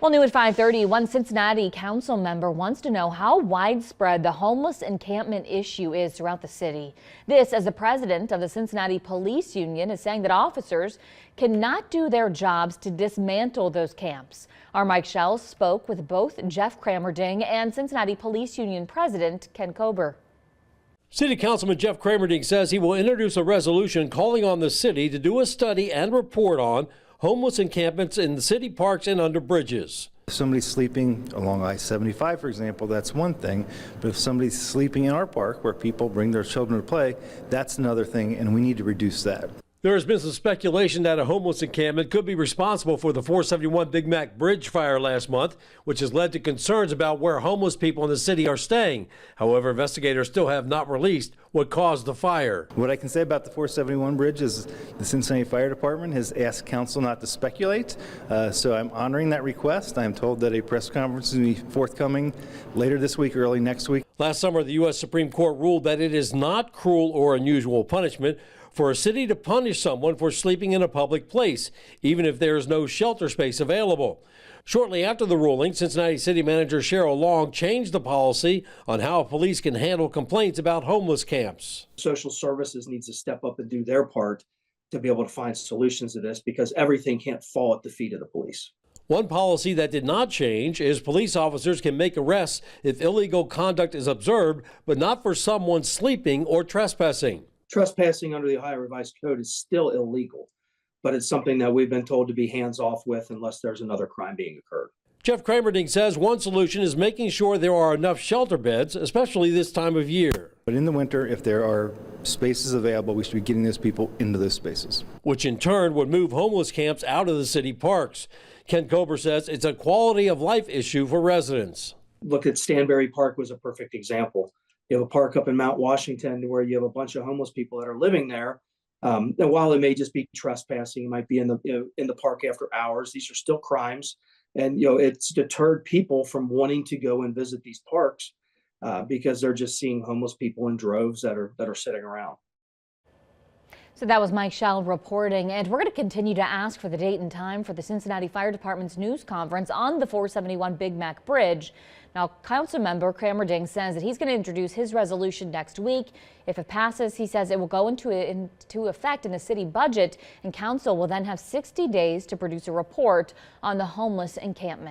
Well, new at 5:30, one Cincinnati council member wants to know how widespread the homeless encampment issue is throughout the city. This as the president of the Cincinnati Police Union is saying that officers cannot do their jobs to dismantle those camps. Our Mike Schell spoke with both Jeff Cramerding and Cincinnati Police Union President Ken Kober. City Councilman Jeff Cramerding says he will introduce a resolution calling on the city to do a study and report on homeless encampments in the city parks and under bridges. If somebody's sleeping along I-75, for example, that's one thing. But if somebody's sleeping in our park where people bring their children to play, that's another thing, and we need to reduce that. There has been some speculation that a homeless encampment could be responsible for the 471 Big Mac Bridge fire last month, which has led to concerns about where homeless people in the city are staying. However, investigators still have not released what caused the fire. What I can say about the 471 bridge is the Cincinnati Fire Department has asked council not to speculate, so I'm honoring that request. I'm told that a press conference will be forthcoming later this week, early next week. Last summer, the U.S. Supreme Court ruled that it is not cruel or unusual punishment for a city to punish someone for sleeping in a public place, even if there is no shelter space available. Shortly after the ruling, Cincinnati City Manager Cheryl Long changed the policy on how police can handle complaints about homeless camps. Social services needs to step up and do their part to be able to find solutions to this, because everything can't fall at the feet of the police. One policy that did not change is police officers can make arrests if illegal conduct is observed, but not for someone sleeping or trespassing. Trespassing under the Ohio Revised Code is still illegal, but it's something that we've been told to be hands off with unless there's another crime being occurred. Jeff Cramerding says one solution is making sure there are enough shelter beds, especially this time of year. But in the winter, if there are spaces available, we should be getting those people into those spaces, which in turn would move homeless camps out of the city parks. Ken Kober says it's a quality of life issue for residents. Look at Stanberry Park was a perfect example. You have a park up in Mount Washington where you have a bunch of homeless people that are living there. And while it may just be trespassing, it might be in the park after hours. These are still crimes, and it's deterred people from wanting to go and visit these parks because they're just seeing homeless people in droves that are sitting around. So that was Mike Schell reporting, and we're going to continue to ask for the date and time for the Cincinnati Fire Department's news conference on the 471 Big Mac Bridge. Now, Councilmember Cramerding says that he's going to introduce his resolution next week. If it passes, he says it will go into effect in the city budget, and council will then have 60 days to produce a report on the homeless encampment.